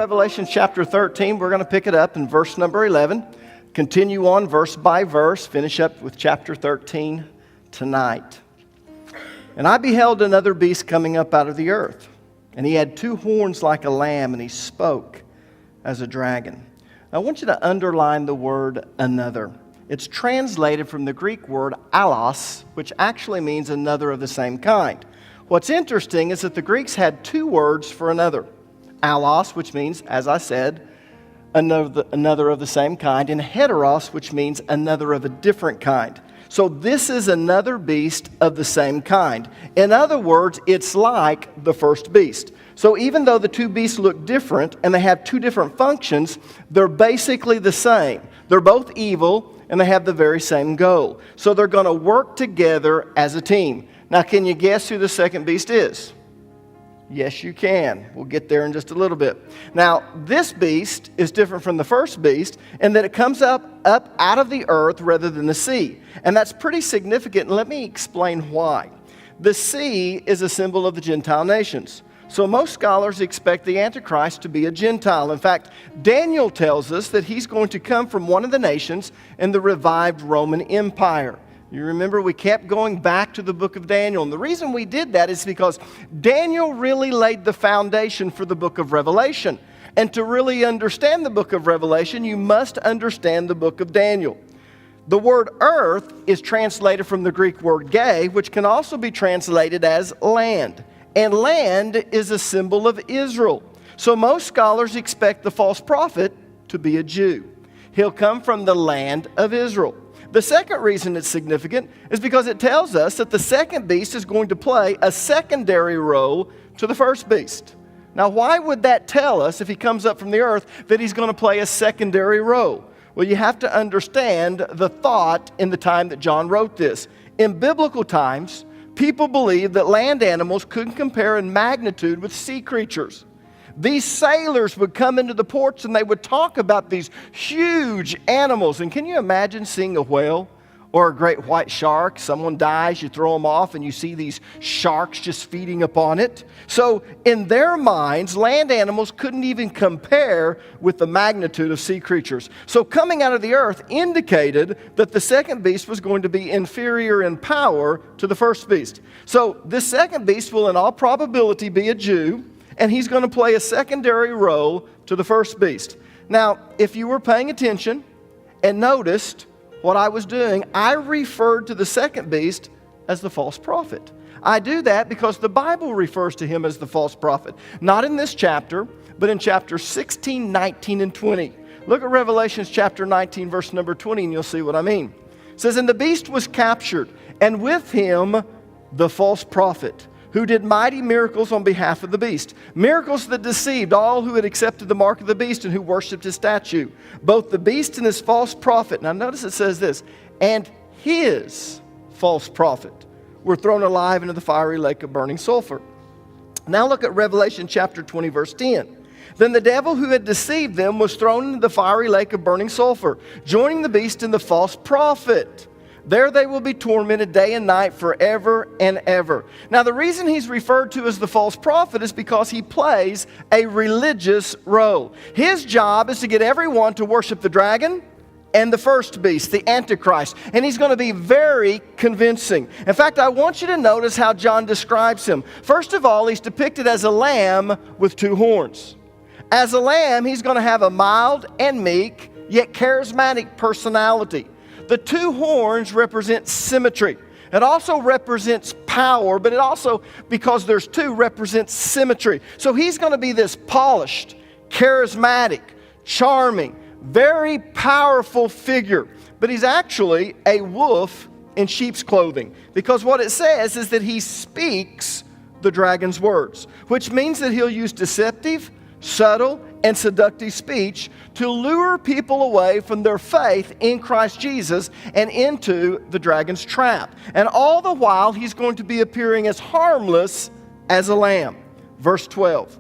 Revelation chapter 13. We're going to pick it up in verse number 11. Continue on verse by verse. Finish up with chapter 13 tonight. And I beheld another beast coming up out of the earth. And he had two horns like a lamb, and he spoke as a dragon. I want you to underline the word another. It's translated from the Greek word allos, which actually means another of the same kind. What's interesting is that the Greeks had two words for another. Allos, which means, as I said, another of the same kind, and heteros, which means another of a different kind. So this is another beast of the same kind. In other words, it's like the first beast. So even though the two beasts look different and they have two different functions, they're basically the same. They're both evil and they have the very same goal. So they're going to work together as a team. Now, can you guess who the second beast is? Yes, you can. We'll get there in just a little bit. Now, this beast is different from the first beast in that it comes up out of the earth rather than the sea. And that's pretty significant. Let me explain why. The sea is a symbol of the Gentile nations. So most scholars expect the Antichrist to be a Gentile. In fact, Daniel tells us that he's going to come from one of the nations in the revived Roman Empire. You remember we kept going back to the book of Daniel. And the reason we did that is because Daniel really laid the foundation for the book of Revelation. And to really understand the book of Revelation, you must understand the book of Daniel. The word earth is translated from the Greek word gay, which can also be translated as land. And land is a symbol of Israel. So most scholars expect the false prophet to be a Jew. He'll come from the land of Israel. The second reason it's significant is because it tells us that the second beast is going to play a secondary role to the first beast. Now, why would that tell us, if he comes up from the earth, that he's going to play a secondary role? Well, you have to understand the thought in the time that John wrote this. In biblical times, people believed that land animals couldn't compare in magnitude with sea creatures. These sailors would come into the ports and they would talk about these huge animals. And can you imagine seeing a whale or a great white shark? Someone dies, you throw them off, and you see these sharks just feeding upon it. So in their minds, land animals couldn't even compare with the magnitude of sea creatures. So coming out of the earth indicated that the second beast was going to be inferior in power to the first beast. So this second beast will in all probability be a Jew, and he's going to play a secondary role to the first beast. Now, if you were paying attention and noticed what I was doing, I referred to the second beast as the false prophet. I do that because the Bible refers to him as the false prophet. Not in this chapter, but in chapters 16, 19, and 20. Look at Revelation chapter 19, verse number 20, and you'll see what I mean. It says, "And the beast was captured, and with him the false prophet, who did mighty miracles on behalf of the beast. Miracles that deceived all who had accepted the mark of the beast and who worshipped his statue. Both the beast and his false prophet," now notice it says this, "and his false prophet were thrown alive into the fiery lake of burning sulfur." Now look at Revelation chapter 20, verse 10. "Then the devil who had deceived them was thrown into the fiery lake of burning sulfur, joining the beast and the false prophet. There they will be tormented day and night forever and ever." Now, the reason he's referred to as the false prophet is because he plays a religious role. His job is to get everyone to worship the dragon and the first beast, the Antichrist. And he's going to be very convincing. In fact, I want you to notice how John describes him. First of all, he's depicted as a lamb with two horns. As a lamb, he's going to have a mild and meek, yet charismatic personality. The two horns represent symmetry. It also represents power, but it also, because there's two, represents symmetry. So he's going to be this polished, charismatic, charming, very powerful figure. But he's actually a wolf in sheep's clothing. Because what it says is that he speaks the dragon's words, which means that he'll use deceptive, subtle, and seductive speech to lure people away from their faith in Christ Jesus and into the dragon's trap. And all the while, he's going to be appearing as harmless as a lamb. Verse 12.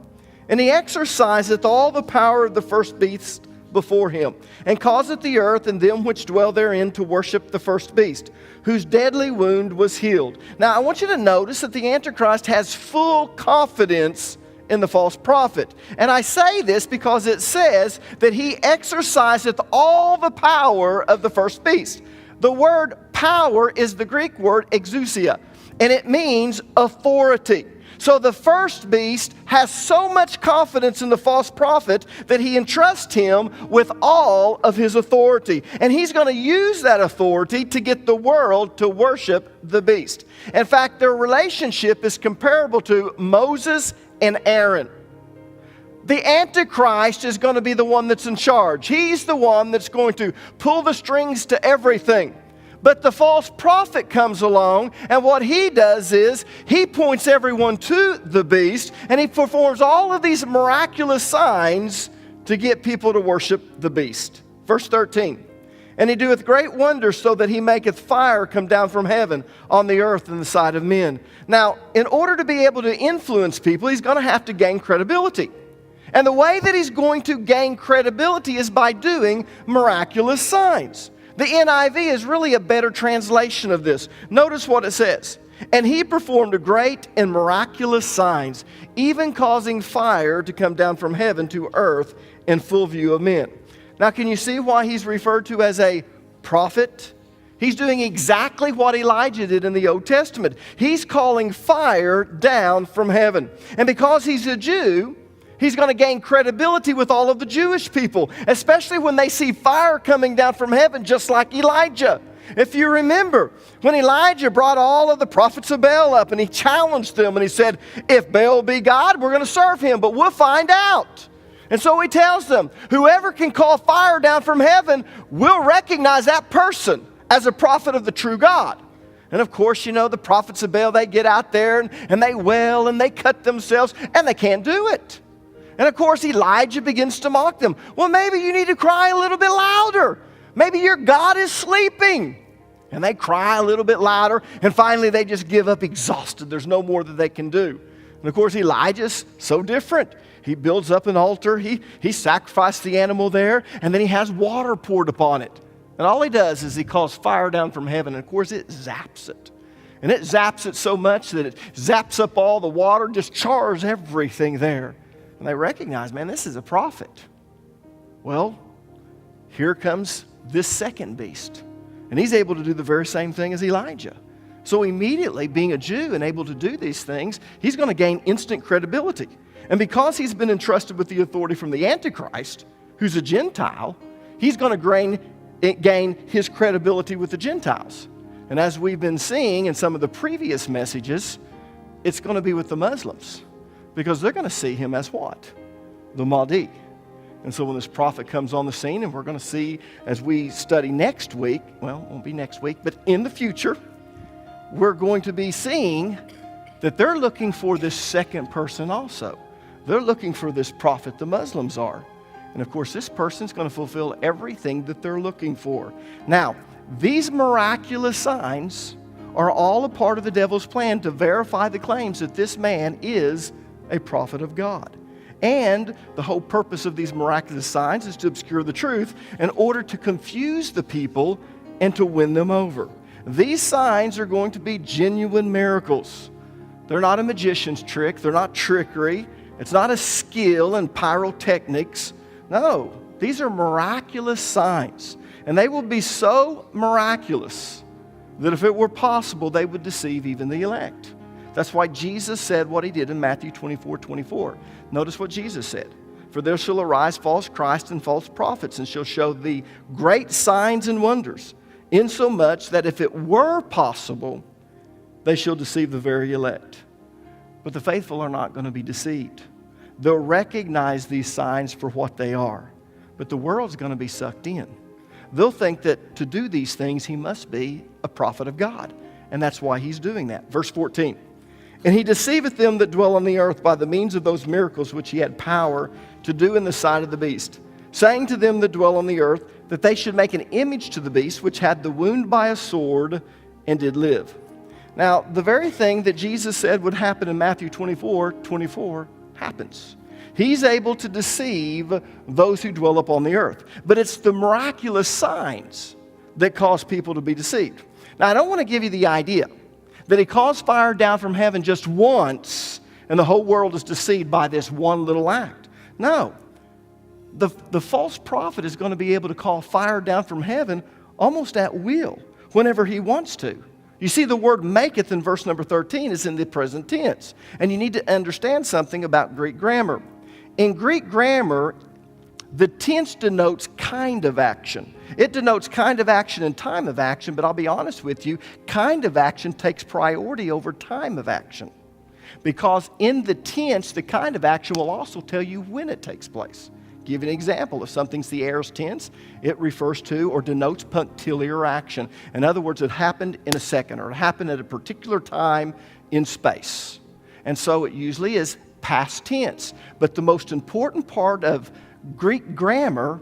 "And he exerciseth all the power of the first beast before him, and causeth the earth and them which dwell therein to worship the first beast, whose deadly wound was healed." Now, I want you to notice that the Antichrist has full confidence in the false prophet. And I say this because it says that he exerciseth all the power of the first beast. The word power is the Greek word exousia, and it means authority. So the first beast has so much confidence in the false prophet that he entrusts him with all of his authority. And he's going to use that authority to get the world to worship the beast. In fact, their relationship is comparable to Moses and Aaron. The Antichrist is going to be the one that's in charge. He's the one that's going to pull the strings to everything. But the false prophet comes along, and what he does is he points everyone to the beast, and he performs all of these miraculous signs to get people to worship the beast. Verse 13, and he doeth great wonders, so that he maketh fire come down from heaven on the earth in the sight of men. Now, in order to be able to influence people, he's going to have to gain credibility. And the way that he's going to gain credibility is by doing miraculous signs. The NIV is really a better translation of this. Notice what it says. And he performed great and miraculous signs, even causing fire to come down from heaven to earth in full view of men. Now, can you see why he's referred to as a prophet? He's doing exactly what Elijah did in the Old Testament. He's calling fire down from heaven. And because he's a Jew, he's going to gain credibility with all of the Jewish people, especially when they see fire coming down from heaven, just like Elijah. If you remember, when Elijah brought all of the prophets of Baal up and he challenged them and he said, if Baal be God, we're going to serve him, but we'll find out. And so he tells them, whoever can call fire down from heaven will recognize that person as a prophet of the true God. And of course, you know, the prophets of Baal, they get out there and they wail and they cut themselves and they can't do it. And of course, Elijah begins to mock them. Well, maybe you need to cry a little bit louder. Maybe your God is sleeping. And they cry a little bit louder, and finally they just give up exhausted. There's no more that they can do. And of course, Elijah's so different. He builds up an altar. He sacrificed the animal there, and then he has water poured upon it. And all he does is he calls fire down from heaven, and of course, it zaps it. And it zaps it so much that it zaps up all the water, just chars everything there. And they recognize, man, this is a prophet. Well, here comes this second beast. And he's able to do the very same thing as Elijah. So immediately, being a Jew and able to do these things, he's going to gain instant credibility. And because he's been entrusted with the authority from the Antichrist, who's a Gentile, he's going to gain his credibility with the Gentiles. And as we've been seeing in some of the previous messages, it's going to be with the Muslims. Because they're going to see him as what? The Mahdi. And so when this prophet comes on the scene, and we're going to see as we study next week, well, it won't be next week, but in the future, we're going to be seeing that they're looking for this second person also. They're looking for this prophet, the Muslims are. And of course, this person's going to fulfill everything that they're looking for. Now, these miraculous signs are all a part of the devil's plan to verify the claims that this man is a prophet of God. And the whole purpose of these miraculous signs is to obscure the truth in order to confuse the people and to win them over. These signs are going to be genuine miracles. They're not a magician's trick. They're not trickery. It's not a skill in pyrotechnics. No, these are miraculous signs. And they will be so miraculous that if it were possible, they would deceive even the elect. That's why Jesus said what he did in Matthew 24:24. Notice what Jesus said. For there shall arise false Christs and false prophets, and shall show thee great signs and wonders, insomuch that if it were possible, they shall deceive the very elect. But the faithful are not going to be deceived. They'll recognize these signs for what they are. But the world's going to be sucked in. They'll think that to do these things, he must be a prophet of God. And that's why he's doing that. Verse 14. And he deceiveth them that dwell on the earth by the means of those miracles which he had power to do in the sight of the beast, saying to them that dwell on the earth that they should make an image to the beast which had the wound by a sword and did live. Now, the very thing that Jesus said would happen in Matthew 24:24 happens. He's able to deceive those who dwell upon the earth. But it's the miraculous signs that cause people to be deceived. Now, I don't want to give you the idea that he calls fire down from heaven just once, and the whole world is deceived by this one little act. No. The false prophet is going to be able to call fire down from heaven almost at will, whenever he wants to. You see, the word maketh in verse number 13 is in the present tense. And you need to understand something about Greek grammar. In Greek grammar, the tense denotes kind of action. It denotes kind of action and time of action, but I'll be honest with you, kind of action takes priority over time of action. Because in the tense, the kind of action will also tell you when it takes place. Give an example. If something's the aorist tense, it refers to or denotes punctiliar action. In other words, it happened in a second, or it happened at a particular time in space. And so it usually is past tense. But the most important part of Greek grammar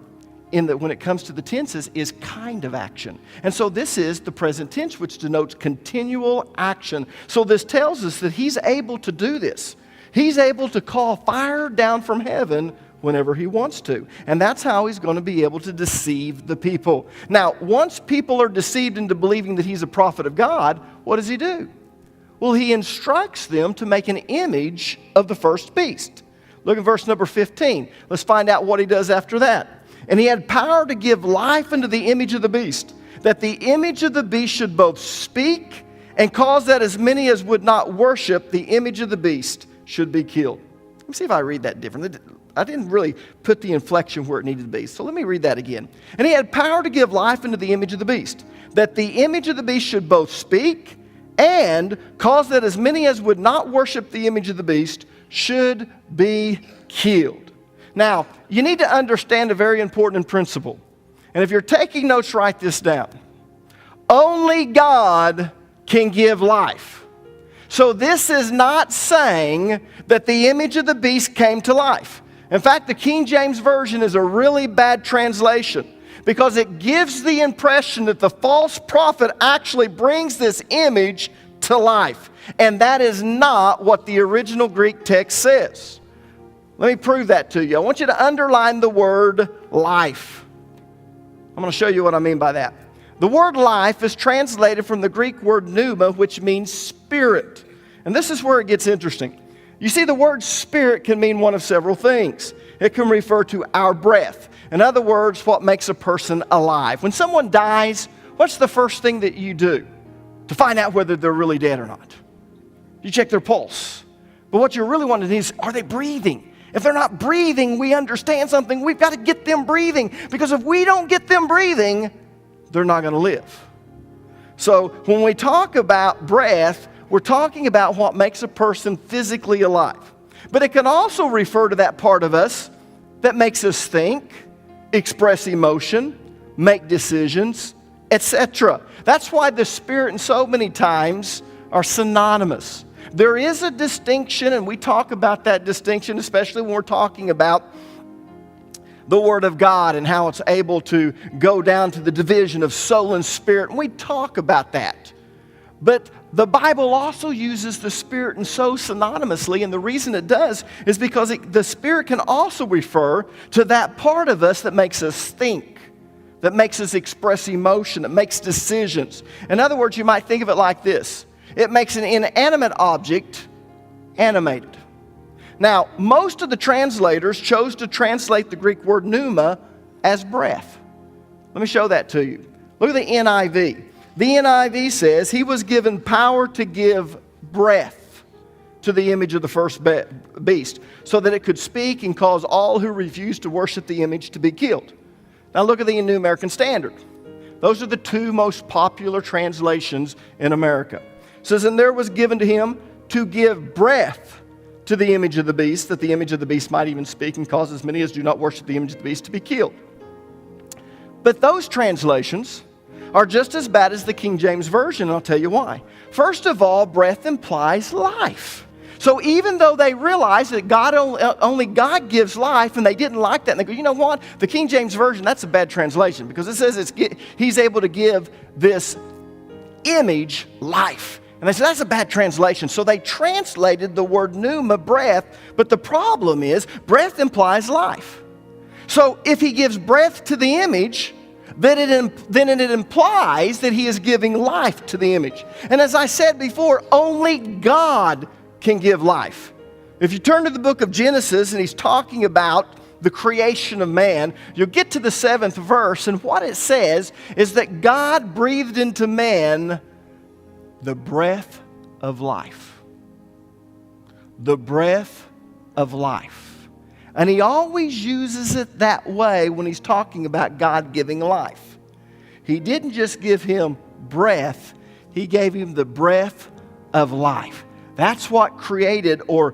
when it comes to the tenses is kind of action. And so this is the present tense, which denotes continual action. So this tells us that he's able to do this. He's able to call fire down from heaven whenever he wants to. And that's how he's going to be able to deceive the people. Now, once people are deceived into believing that he's a prophet of God, what does he do? Well, he instructs them to make an image of the first beast. Look at verse number 15. Let's find out what he does after that. And he had power to give life unto the image of the beast, that the image of the beast should both speak and cause that as many as would not worship the image of the beast should be killed. Let me see if I read that differently. I didn't really put the inflection where it needed to be. So let me read that again. And he had power to give life unto the image of the beast, that the image of the beast should both speak and cause that as many as would not worship the image of the beast should be killed. Now, you need to understand a very important principle. And if you're taking notes, write this down. Only God can give life. So this is not saying that the image of the beast came to life. In fact, the King James Version is a really bad translation because it gives the impression that the false prophet actually brings this image to life. And that is not what the original Greek text says. Let me prove that to you. I want you to underline the word life. I'm going to show you what I mean by that. The word life is translated from the Greek word pneuma, which means spirit. And this is where it gets interesting. You see, the word spirit can mean one of several things. It can refer to our breath. In other words, what makes a person alive. When someone dies, what's the first thing that you do to find out whether they're really dead or not? You check their pulse. But what you really want to do is, are they breathing? If they're not breathing, we understand something. We've got to get them breathing. Because if we don't get them breathing, they're not going to live. So when we talk about breath, we're talking about what makes a person physically alive. But it can also refer to that part of us that makes us think, express emotion, make decisions, etc. That's why the Spirit and so many times are synonymous. There is a distinction, and we talk about that distinction, especially when we're talking about the Word of God and how it's able to go down to the division of soul and spirit. And we talk about that. But the Bible also uses the Spirit and soul synonymously, and the reason it does is because the Spirit can also refer to that part of us that makes us think, that makes us express emotion, that makes decisions. In other words, you might think of it like this. It makes an inanimate object animated. Now, most of the translators chose to translate the Greek word pneuma as breath. Let me show that to you. Look at the NIV. The NIV says he was given power to give breath to the image of the first beast so that it could speak and cause all who refused to worship the image to be killed. Now look at the New American Standard. Those are the two most popular translations in America. It says, and there was given to him to give breath to the image of the beast, that the image of the beast might even speak and cause as many as do not worship the image of the beast to be killed. But those translations are just as bad as the King James Version, and I'll tell you why. First of all, breath implies life. So even though they realize that only God gives life, and they didn't like that, and they go, you know what? The King James Version, that's a bad translation, because it says he's able to give this image life. And they said, that's a bad translation. So they translated the word pneuma, breath, but the problem is breath implies life. So if he gives breath to the image, then it implies that he is giving life to the image. And as I said before, only God can give life. If you turn to the book of Genesis and he's talking about the creation of man, you'll get to the 7th verse, and what it says is that God breathed into man the breath of life. The breath of life. And he always uses it that way when he's talking about God giving life. He didn't just give him breath, he gave him the breath of life. That's what created or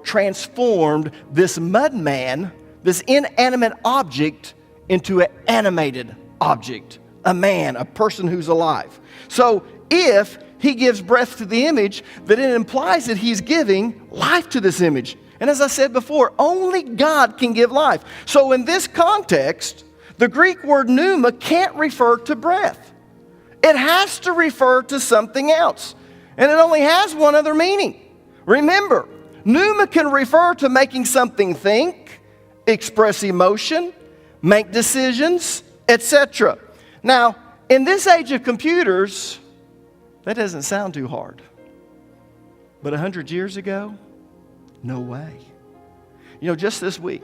transformed this mud man, this inanimate object, into an animated object, a man, a person who's alive. So if he gives breath to the image, then it implies that he's giving life to this image. And as I said before, only God can give life. So in this context, the Greek word pneuma can't refer to breath. It has to refer to something else. And it only has one other meaning. Remember, pneuma can refer to making something think, express emotion, make decisions, etc. Now, in this age of computers, that doesn't sound too hard. But 100 years ago, no way. You know, just this week,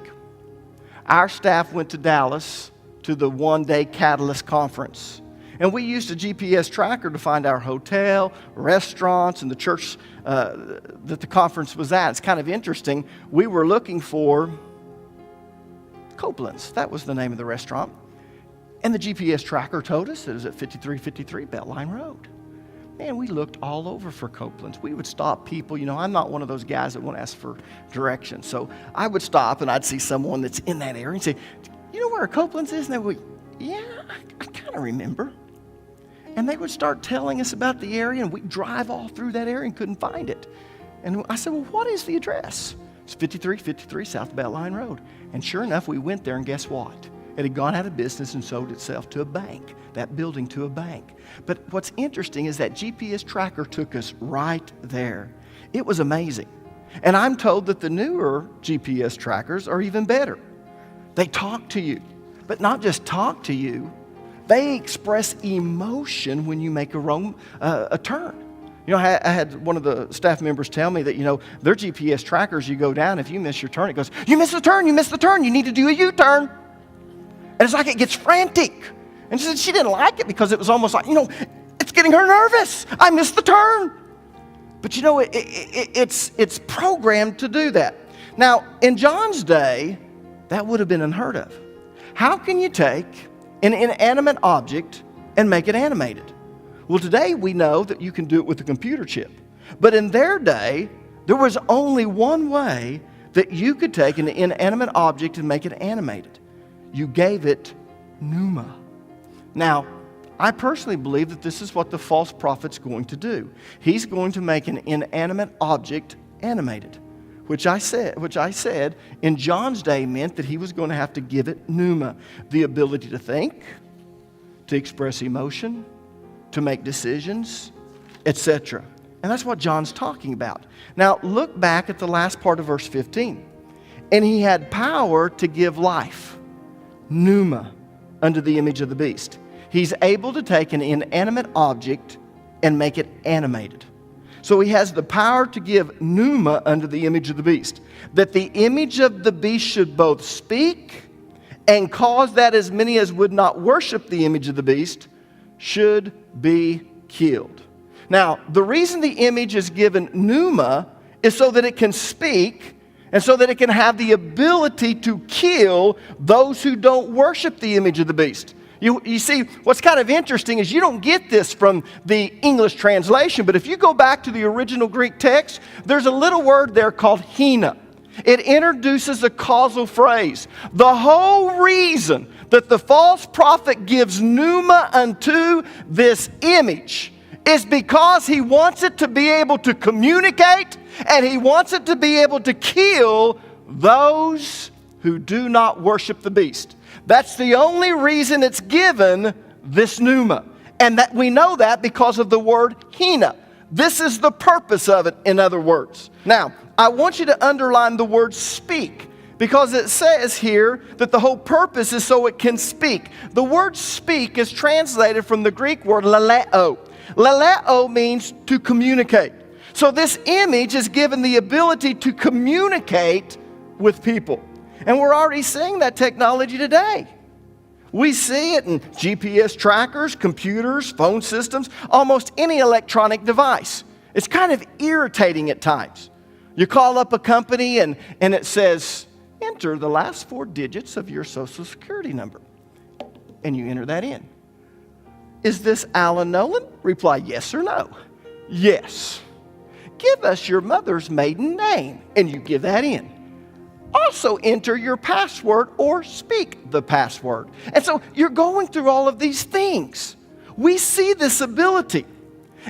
our staff went to Dallas to the one-day Catalyst conference. And we used a GPS tracker to find our hotel, restaurants, and the church that the conference was at. It's kind of interesting. We were looking for Copeland's. That was the name of the restaurant. And the GPS tracker told us it was at 5353 Beltline Road. Man, we looked all over for Copeland's. We would stop people. You know, I'm not one of those guys that want to ask for directions. So I would stop and I'd see someone that's in that area and say, you know where Copeland's is? And they would, yeah, I kind of remember. And they would start telling us about the area, and we'd drive all through that area and couldn't find it. And I said, well, what is the address? It's 5353 South Beltline Road. And sure enough, we went there, and guess what? It had gone out of business and sold itself to a bank, that building to a bank. But what's interesting is that GPS tracker took us right there. It was amazing. And I'm told that the newer GPS trackers are even better. They talk to you, but not just talk to you. They express emotion when you make a turn. You know, I had one of the staff members tell me that, you know, their GPS trackers, you go down, if you miss your turn, it goes, you missed the turn, you need to do a U-turn. And it's like it gets frantic. And she said she didn't like it because it was almost like, you know, it's getting her nervous. I missed the turn. But you know, it's programmed to do that. Now, in John's day, that would have been unheard of. How can you take an inanimate object and make it animated? Well, today we know that you can do it with a computer chip. But in their day, there was only one way that you could take an inanimate object and make it animated. You gave it pneuma. Now, I personally believe that this is what the false prophet's going to do. He's going to make an inanimate object animated, which I said in John's day meant that he was going to have to give it pneuma, the ability to think, to express emotion, to make decisions, etc. And that's what John's talking about. Now, look back at the last part of verse 15. And he had power to give life, pneuma, unto the image of the beast. He's able to take an inanimate object and make it animated. So he has the power to give pneuma unto the image of the beast, that the image of the beast should both speak and cause that as many as would not worship the image of the beast should be killed. Now, the reason the image is given pneuma is so that it can speak and so that it can have the ability to kill those who don't worship the image of the beast. You see, what's kind of interesting is you don't get this from the English translation, but if you go back to the original Greek text, there's a little word there called hina. It introduces a causal phrase. The whole reason that the false prophet gives pneuma unto this image is because he wants it to be able to communicate and he wants it to be able to kill those who do not worship the beast. That's the only reason it's given this pneuma. And that we know that because of the word hina. This is the purpose of it, in other words. Now, I want you to underline the word speak, because it says here that the whole purpose is so it can speak. The word speak is translated from the Greek word laleo. Laleo means to communicate. So this image is given the ability to communicate with people. And we're already seeing that technology today. We see it in GPS trackers, computers, phone systems, almost any electronic device. It's kind of irritating at times. You call up a company and it says, enter the last 4 digits of your Social Security number. And you enter that in. Is this Alan Nolan? Reply yes or no. Yes. Give us your mother's maiden name. And you give that in. Also enter your password or speak the password. And so you're going through all of these things. We see this ability.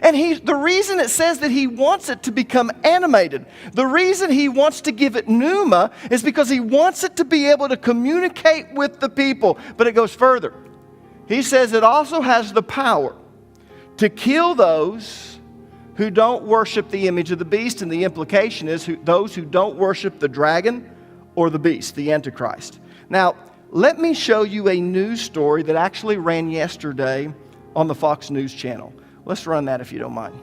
And the reason it says that he wants it to become animated, the reason he wants to give it pneuma is because he wants it to be able to communicate with the people. But it goes further. He says it also has the power to kill those who don't worship the image of the beast. And the implication is those who don't worship the dragon or the beast, the Antichrist. Now, let me show you a news story that actually ran yesterday on the Fox News channel. Let's run that if you don't mind.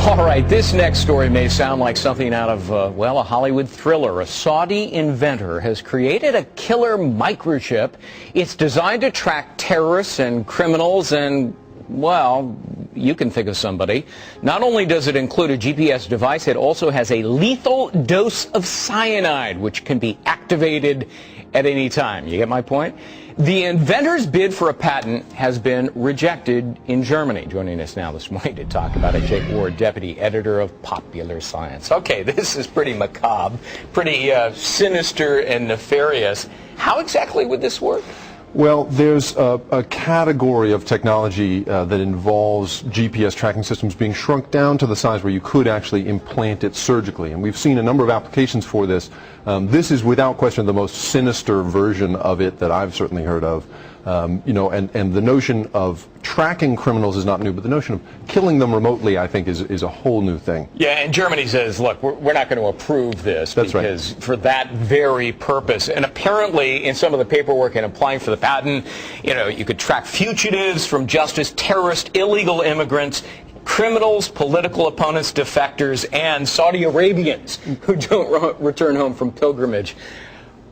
All right, this next story may sound like something out of, a Hollywood thriller. A Saudi inventor has created a killer microchip. It's designed to track terrorists and criminals and, well, you can think of somebody. Not only does it include a GPS device, it also has a lethal dose of cyanide, which can be activated at any time. You get my point? The inventor's bid for a patent has been rejected in Germany. Joining us now this morning to talk about it, Jake Ward, deputy editor of Popular Science. Okay, this is pretty macabre, pretty sinister and nefarious. How exactly would this work? Well, there's a category of technology that involves GPS tracking systems being shrunk down to the size where you could actually implant it surgically. And we've seen a number of applications for this. This is without question the most sinister version of it that I've certainly heard of. And the notion of tracking criminals is not new, but the notion of killing them remotely, I think, is a whole new thing. Yeah, and Germany says, look, we're not going to approve this. That's because right. For that very purpose. And apparently, in some of the paperwork in applying for the patent, you could track fugitives from justice, terrorists, illegal immigrants, criminals, political opponents, defectors, and Saudi Arabians who don't return home from pilgrimage.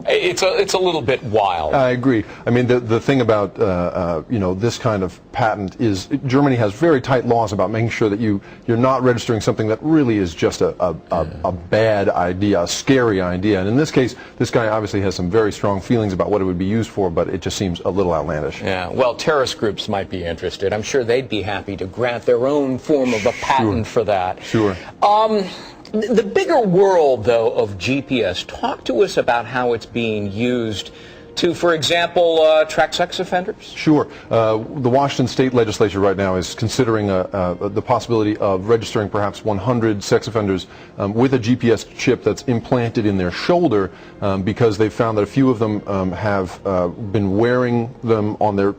It's a little bit wild. I agree. I mean, the thing about this kind of patent is Germany has very tight laws about making sure that you're not registering something that really is just a bad idea, a scary idea. And in this case, this guy obviously has some very strong feelings about what it would be used for, but it just seems a little outlandish. Yeah. Well, terrorist groups might be interested. I'm sure they'd be happy to grant their own form of a patent for that. Sure. The bigger world, though, of GPS, talk to us about how it's being used to, for example, track sex offenders? Sure. The Washington State Legislature right now is considering the possibility of registering perhaps 100 sex offenders with a GPS chip that's implanted in their shoulder because they've found that a few of them have been wearing them on their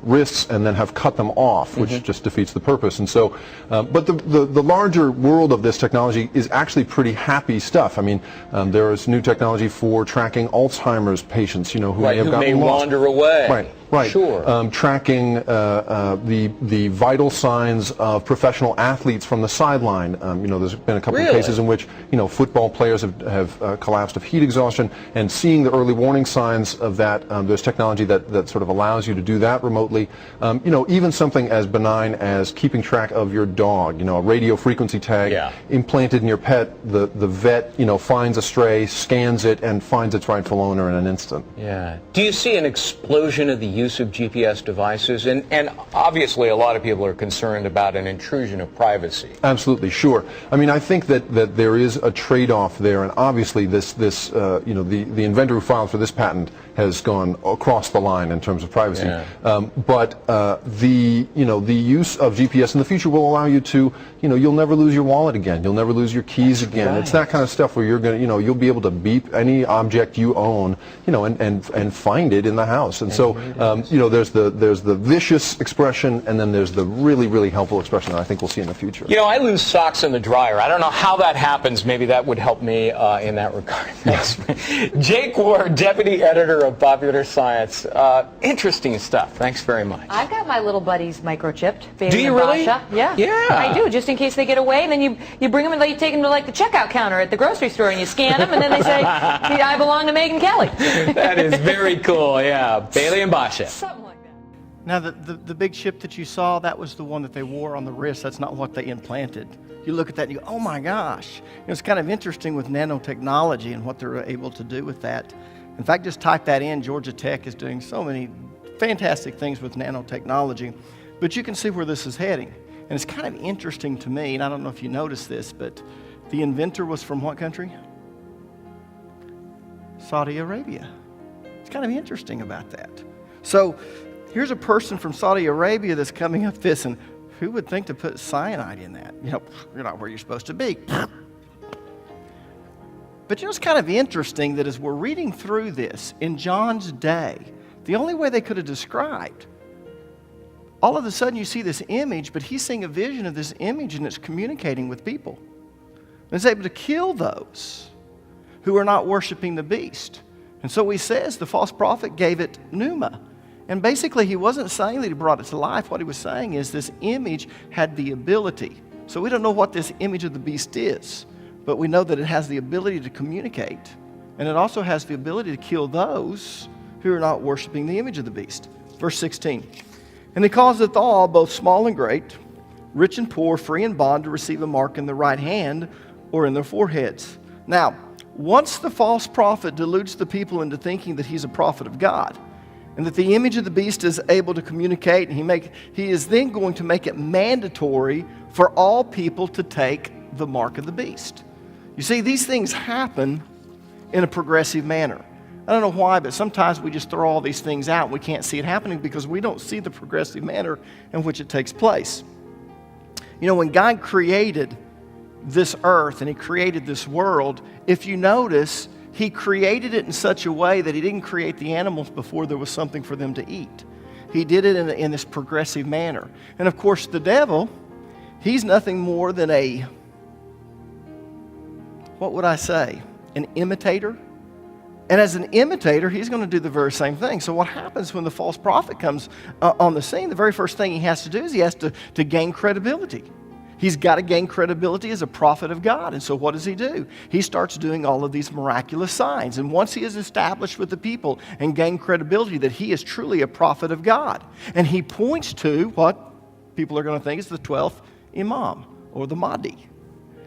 wrists and then have cut them off, which just defeats the purpose. And so, but the larger world of this technology is actually pretty happy stuff. I mean, there is new technology for tracking Alzheimer's patients, who right, may have gotten lost. Wander away. Right. Sure. Tracking the vital signs of professional athletes from the sideline. There's been a couple of cases in which football players have collapsed of heat exhaustion, and seeing the early warning signs of that. There's technology that sort of allows you to do that remotely. Even something as benign as keeping track of your dog. A radio frequency tag implanted in your pet. The vet finds a stray, scans it, and finds its rightful owner in an instant. Yeah. Do you see an explosion of the use of GPS devices? And obviously a lot of people are concerned about an intrusion of privacy. Absolutely, sure. I mean, I think that there is a trade-off there, and obviously the inventor who filed for this patent has gone across the line in terms of privacy. Yeah. But the use of GPS in the future will allow you to, you'll never lose your wallet again. You'll never lose your keys again. Right. It's that kind of stuff where you're going to, you'll be able to beep any object you own, and find it in the house. And so There's the vicious expression, and then there's the really, really helpful expression that I think we'll see in the future. I lose socks in the dryer. I don't know how that happens. Maybe that would help me in that regard. Thanks. Jake Ward, Deputy Editor of Popular Science. Interesting stuff. Thanks very much. I've got my little buddies microchipped. Do you really? Yeah. Yeah. I do, just in case they get away. And then you bring them and you take them to like the checkout counter at the grocery store and you scan them and then they say, I belong to Megyn Kelly. That is very cool, yeah. Bailey and Basha. Something like that. Now, the big chip that you saw, that was the one that they wore on the wrist. That's not what they implanted. You look at that and you go, oh my gosh. It's kind of interesting with nanotechnology and what they're able to do with that. In fact, just type that in. Georgia Tech is doing so many fantastic things with nanotechnology. But you can see where this is heading. And it's kind of interesting to me, and I don't know if you noticed this, but the inventor was from what country? Saudi Arabia. It's kind of interesting about that. So here's a person from Saudi Arabia that's coming up this, and who would think to put cyanide in that? You're not where you're supposed to be. But it's kind of interesting that as we're reading through this, in John's day, the only way they could have described, all of a sudden you see this image, but he's seeing a vision of this image and it's communicating with people. And it's able to kill those who are not worshiping the beast. And so he says the false prophet gave it pneuma. And basically he wasn't saying that he brought it to life. What he was saying is this image had the ability. So we don't know what this image of the beast is, but we know that it has the ability to communicate. And it also has the ability to kill those who are not worshiping the image of the beast. Verse 16. And he causeth all, both small and great, rich and poor, free and bond, to receive a mark in the right hand or in their foreheads. Now, once the false prophet deludes the people into thinking that he's a prophet of God and that the image of the beast is able to communicate, and he is then going to make it mandatory for all people to take the mark of the beast. You see, these things happen in a progressive manner. I don't know why, but sometimes we just throw all these things out and we can't see it happening because we don't see the progressive manner in which it takes place. When God created this earth and he created this world, if you notice, he created it in such a way that he didn't create the animals before there was something for them to eat. He did it in this progressive manner. And of course, the devil, he's nothing more than an imitator. And as an imitator, he's going to do the very same thing. So what happens when the false prophet comes on the scene? The very first thing he has to do is he has to gain credibility. He's got to gain credibility as a prophet of God. And so what does he do? He starts doing all of these miraculous signs. And once he is established with the people and gained credibility that he is truly a prophet of God, and he points to what people are going to think is the 12th Imam or the Mahdi.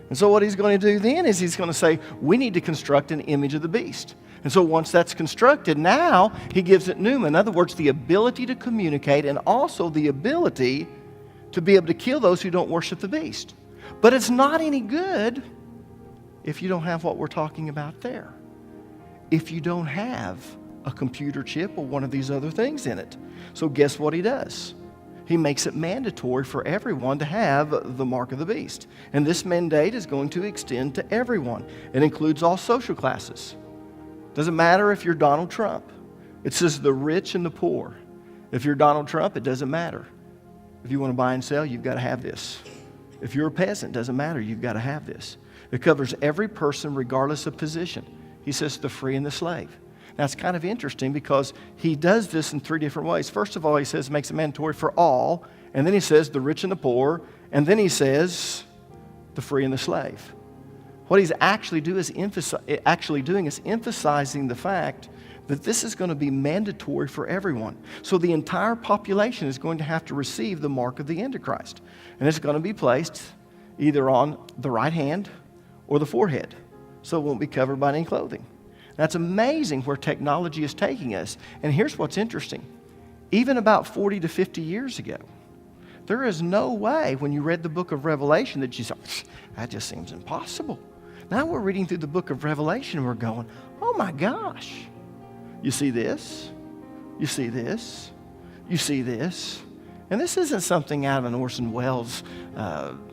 And so what he's going to do then is he's going to say, we need to construct an image of the beast. And so once that's constructed, now he gives it pneuma. In other words, the ability to communicate and also the ability to be able to kill those who don't worship the beast. But it's not any good if you don't have what we're talking about there. If you don't have a computer chip or one of these other things in it. So guess what he does? He makes it mandatory for everyone to have the mark of the beast. And this mandate is going to extend to everyone. It includes all social classes. Doesn't matter if you're Donald Trump. It says the rich and the poor. If you're Donald Trump, it doesn't matter. If you want to buy and sell, you've got to have this. If you're a peasant, it doesn't matter. You've got to have this. It covers every person regardless of position. He says the free and the slave. Now, it's kind of interesting because he does this in three different ways. First of all, he says makes it mandatory for all. And then he says the rich and the poor. And then he says the free and the slave. What he's actually doing is emphasizing the fact that this is going to be mandatory for everyone. So the entire population is going to have to receive the mark of the Antichrist. And it's going to be placed either on the right hand or the forehead. So it won't be covered by any clothing. That's amazing where technology is taking us. And here's what's interesting. Even about 40 to 50 years ago, there is no way when you read the book of Revelation that you said, that just seems impossible. Now we're reading through the book of Revelation and we're going, oh my gosh. You see this? You see this? You see this? And this isn't something out of an Orson Welles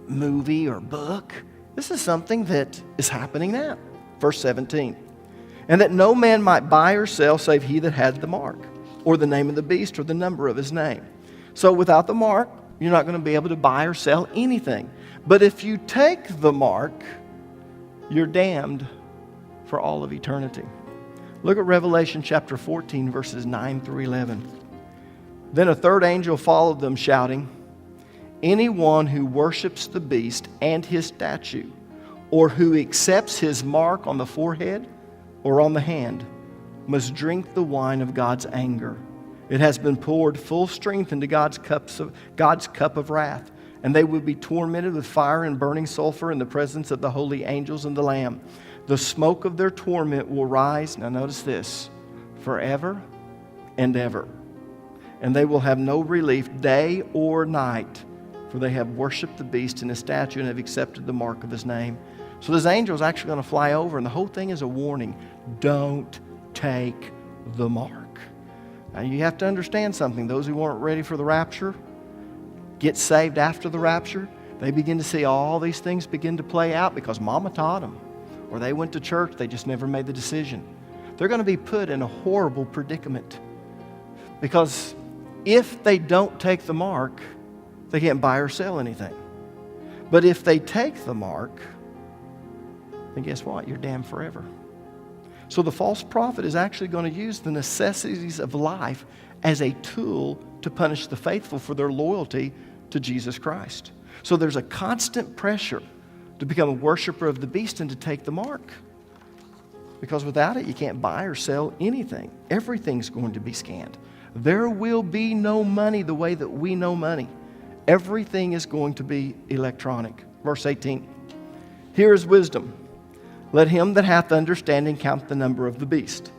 movie or book. This is something that is happening now. Verse 17. And that no man might buy or sell save he that had the mark. or the name of the beast, or the number of his name. So without the mark, you're not going to be able to buy or sell anything. But if you take the mark, you're damned for all of eternity. Look at Revelation chapter 14, verses 9 through 11. Then a third angel followed them, shouting, "Anyone who worships the beast and his statue, or who accepts his mark on the forehead or on the hand, must drink the wine of God's anger. It has been poured full strength into God's cup of wrath, and they will be tormented with fire and burning sulfur in the presence of the holy angels and the Lamb. The smoke of their torment will rise," now notice this, "forever and ever. And they will have no relief day or night, for they have worshipped the beast and his statue and have accepted the mark of his name." So this angel is actually going to fly over, and the whole thing is a warning. Don't take the mark. Now you have to understand something. Those who weren't ready for the rapture, get saved after the rapture, they begin to see all these things begin to play out because mama taught them. Or they went to church, they just never made the decision. They're going to be put in a horrible predicament. Because if they don't take the mark, they can't buy or sell anything. But if they take the mark, then guess what? You're damned forever. So the false prophet is actually going to use the necessities of life as a tool to punish the faithful for their loyalty to Jesus Christ. So there's a constant pressure to become a worshiper of the beast and to take the mark. Because without it, you can't buy or sell anything. Everything's going to be scanned. There will be no money the way that we know money. Everything is going to be electronic. Verse 18. Here is wisdom. Let him that hath understanding count the number of the beast.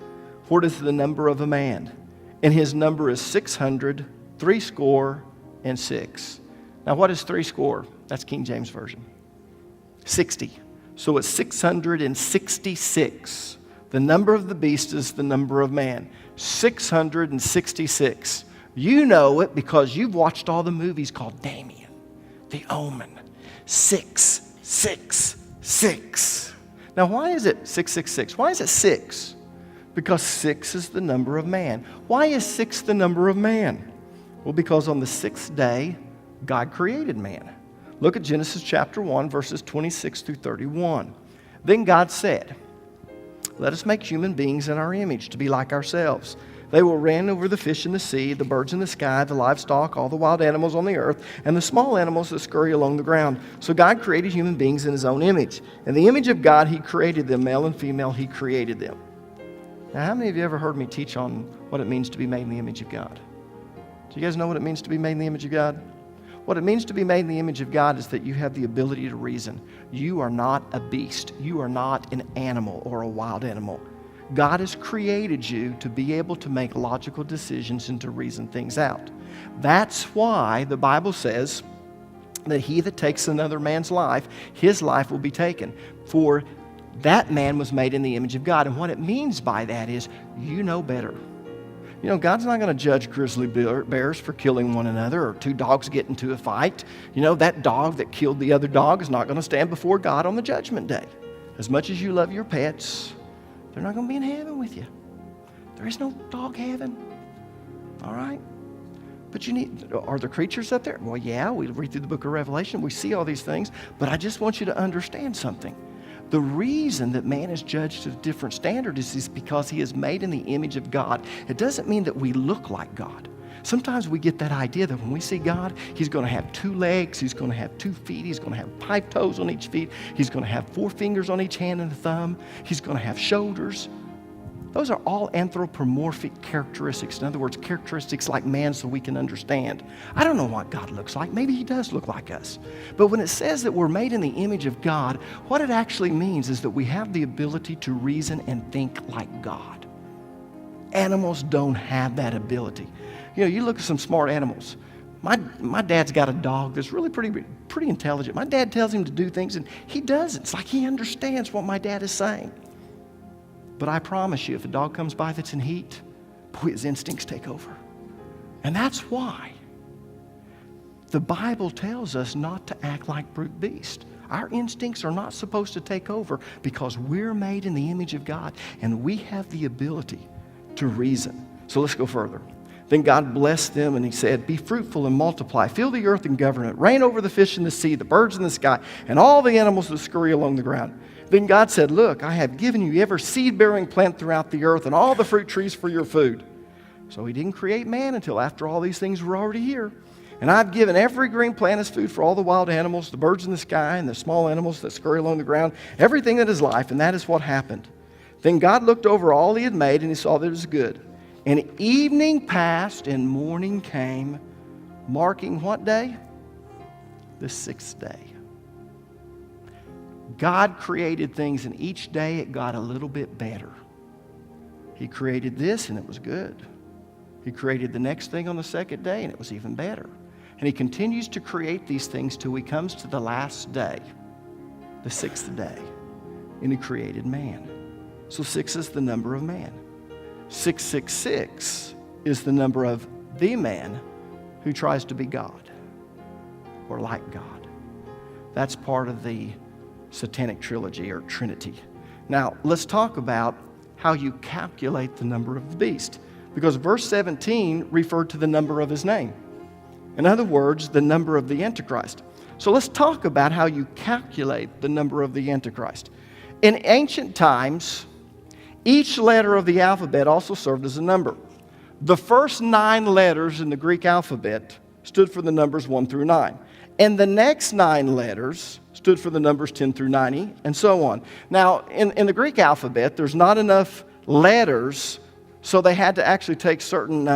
For it is the number of a man. And his number is 666. Now what is 60? That's King James Version. 60. So it's 666. The number of the beast is the number of man. 666. You know it because you've watched all the movies called Damien, The Omen. 666. Now why is it 666? Why is it 6? Because 6 is the number of man. Why is 6 the number of man? Well, because on the 6th day, God created man. Look at Genesis chapter 1, verses 26 through 31. Then God said, "Let us make human beings in our image, to be like ourselves. They will reign over the fish in the sea, the birds in the sky, the livestock, all the wild animals on the earth, and the small animals that scurry along the ground." So God created human beings in his own image. In the image of God, he created them, male and female, he created them. Now, how many of you ever heard me teach on what it means to be made in the image of God? Do you guys know what it means to be made in the image of God? What it means to be made in the image of God is that you have the ability to reason. You are not a beast. You are not an animal or a wild animal. God has created you to be able to make logical decisions and to reason things out. That's why the Bible says that he that takes another man's life, his life will be taken. For that man was made in the image of God. And what it means by that is you know better. You know, God's not going to judge grizzly bears for killing one another or two dogs get into a fight. You know, that dog that killed the other dog is not going to stand before God on the judgment day. As much as you love your pets, they're not going to be in heaven with you. There is no dog heaven. All right? But are there creatures up there? Well, yeah, we read through the book of Revelation. We see all these things. But I just want you to understand something. The reason that man is judged to a different standard is because he is made in the image of God. It doesn't mean that we look like God. Sometimes we get that idea that when we see God, he's going to have 2 legs, he's going to have 2 feet, he's going to have 5 toes on each feet, he's going to have 4 fingers on each hand and a thumb, he's going to have shoulders. Those are all anthropomorphic characteristics. In other words, characteristics like man so we can understand. I don't know what God looks like. Maybe he does look like us. But when it says that we're made in the image of God, what it actually means is that we have the ability to reason and think like God. Animals don't have that ability. You know, you look at some smart animals. My dad's got a dog that's really pretty intelligent. My dad tells him to do things and he does it. It's like he understands what my dad is saying. But I promise you, if a dog comes by that's in heat, boy, his instincts take over. And that's why the Bible tells us not to act like brute beasts. Our instincts are not supposed to take over because we're made in the image of God and we have the ability to reason. So let's go further. Then God blessed them, and he said, "Be fruitful and multiply, fill the earth and govern it, reign over the fish in the sea, the birds in the sky, and all the animals that scurry along the ground." Then God said, "Look, I have given you every seed-bearing plant throughout the earth and all the fruit trees for your food." So he didn't create man until after all these things were already here. "And I've given every green plant as food for all the wild animals, the birds in the sky, and the small animals that scurry along the ground, everything that is life," and that is what happened. Then God looked over all he had made, and he saw that it was good. And evening passed, and morning came, marking what day? The sixth day. God created things, and each day it got a little bit better. He created this, and it was good. He created the next thing on the second day, and it was even better. And he continues to create these things till he comes to the last day, the sixth day, and he created man. So 6 is the number of man. 666 is the number of the man who tries to be God or like God. That's part of the satanic trilogy or trinity. Now, let's talk about how you calculate the number of the beast, because verse 17 referred to the number of his name. In other words, the number of the Antichrist. So let's talk about how you calculate the number of the Antichrist. In ancient times, each letter of the alphabet also served as a number. The first 9 letters in the Greek alphabet stood for the numbers 1 through 9. And the next 9 letters stood for the numbers 10 through 90, and so on. Now, in the Greek alphabet, there's not enough letters, so they had to actually take certain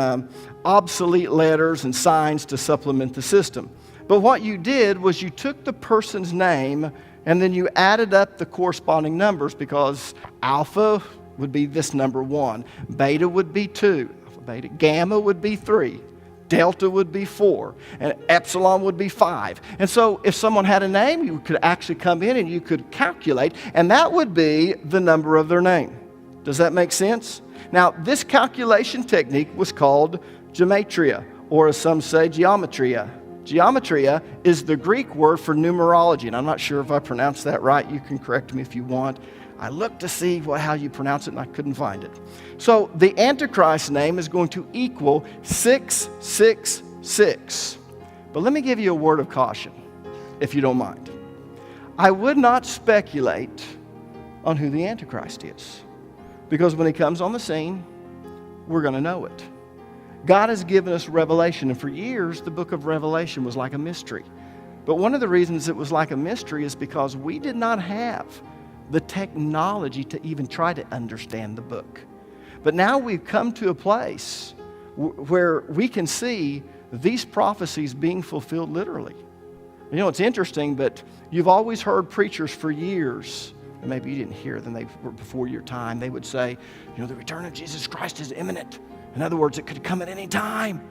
obsolete letters and signs to supplement the system. But what you did was you took the person's name and then you added up the corresponding numbers, because alpha would be this number 1, beta would be 2, beta, gamma would be 3, delta would be 4, and epsilon would be 5. And so if someone had a name, you could actually come in and you could calculate, and that would be the number of their name. Does that make sense? Now, this calculation technique was called gematria, or as some say, geometria. Geometria is the Greek word for numerology, and I'm not sure if I pronounced that right. You can correct me if you want. I looked to see how you pronounce it, and I couldn't find it. So the Antichrist name is going to equal 666. But let me give you a word of caution, if you don't mind. I would not speculate on who the Antichrist is, because when he comes on the scene, we're going to know it. God has given us revelation, and for years, the book of Revelation was like a mystery. But one of the reasons it was like a mystery is because we did not have the technology to even try to understand the book. But now we've come to a place where we can see these prophecies being fulfilled literally. You know, it's interesting, but you've always heard preachers for years, and maybe you didn't hear them, they were before your time, they would say, you know, the return of Jesus Christ is imminent. In other words, it could come at any time.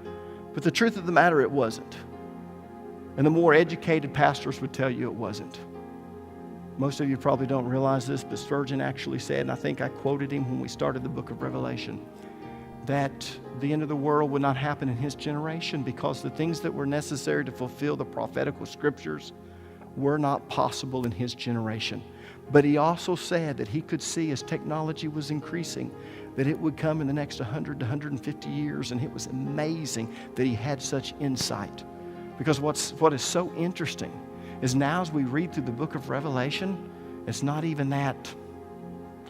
But the truth of the matter, it wasn't. And the more educated pastors would tell you it wasn't. Most of you probably don't realize this, but Spurgeon actually said, and I think I quoted him when we started the book of Revelation, that the end of the world would not happen in his generation because the things that were necessary to fulfill the prophetical scriptures were not possible in his generation. But he also said that he could see as technology was increasing that it would come in the next 100 to 150 years, and it was amazing that he had such insight. Because what is so interesting is now as we read through the book of Revelation, it's not even that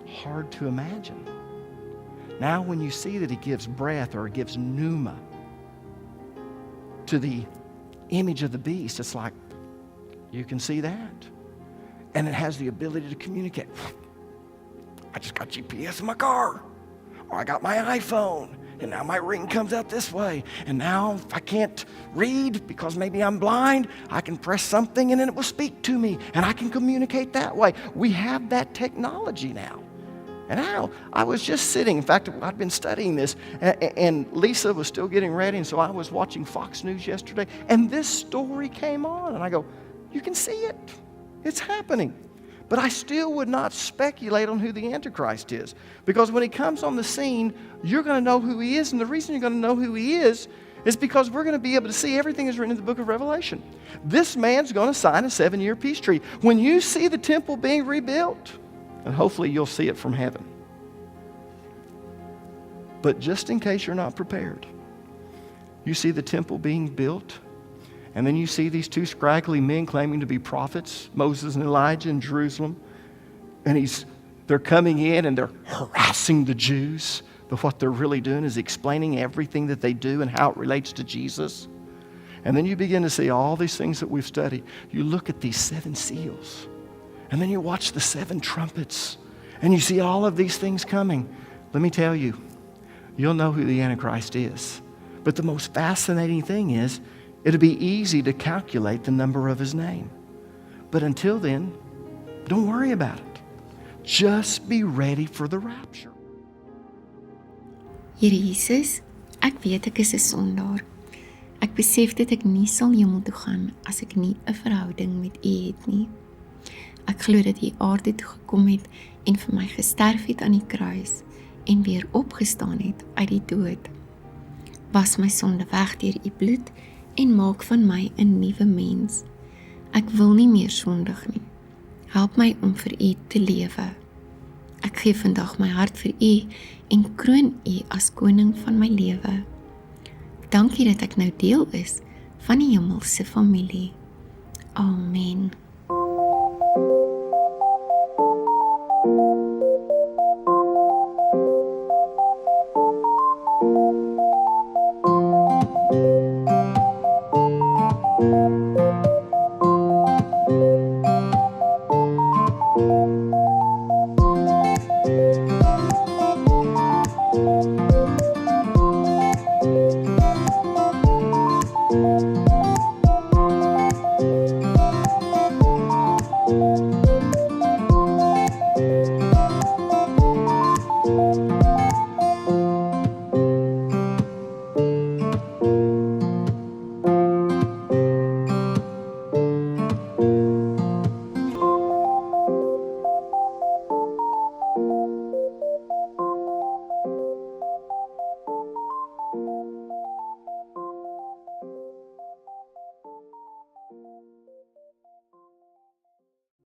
hard to imagine. Now when you see that he gives breath or gives pneuma to the image of the beast, it's like, you can see that. And it has the ability to communicate. I just got GPS in my car. Or I got my iPhone. And now my ring comes out this way. And now if I can't read because maybe I'm blind, I can press something and then it will speak to me. And I can communicate that way. We have that technology now. And now I was just sitting. In fact, I'd been studying this. And Lisa was still getting ready. And so I was watching Fox News yesterday. And this story came on. And I go, you can see it. It's happening. But I still would not speculate on who the Antichrist is. Because when he comes on the scene, you're going to know who he is. And the reason you're going to know who he is because we're going to be able to see everything that's written in the book of Revelation. This man's going to sign a 7-year peace treaty. When you see the temple being rebuilt, and hopefully you'll see it from heaven. But just in case you're not prepared, You see the temple being built, and then you see these two scraggly men claiming to be prophets, Moses and Elijah in Jerusalem, and they're coming in and they're harassing the Jews, but what they're really doing is explaining everything that they do and how it relates to Jesus. And then you begin to see all these things that we've studied. You look at these 7 seals, and then you watch the 7 trumpets, and you see all of these things coming. Let me tell you, you'll know who the Antichrist is. But the most fascinating thing is, it'll be easy to calculate the number of his name. But until then, don't worry about it. Just be ready for the rapture. Here Jesus, ek weet ek is 'n sondaar. Ek besef dat ek nie sal hemel toe gaan as ek nie 'n verhouding met U het nie. Ek glo dat U aarde toe gekom het en vir my gesterf het aan die kruis en weer opgestaan het uit die dood. Was my sonde weg deur U bloed en maak van my 'n nuwe mens. Ek wil nie meer sondig nie. Help my om vir U te lewe. Ek gee vandag my hart vir U en kroon U as koning van my lewe. Dankie dat ek nou deel is van die hemelse familie. Amen.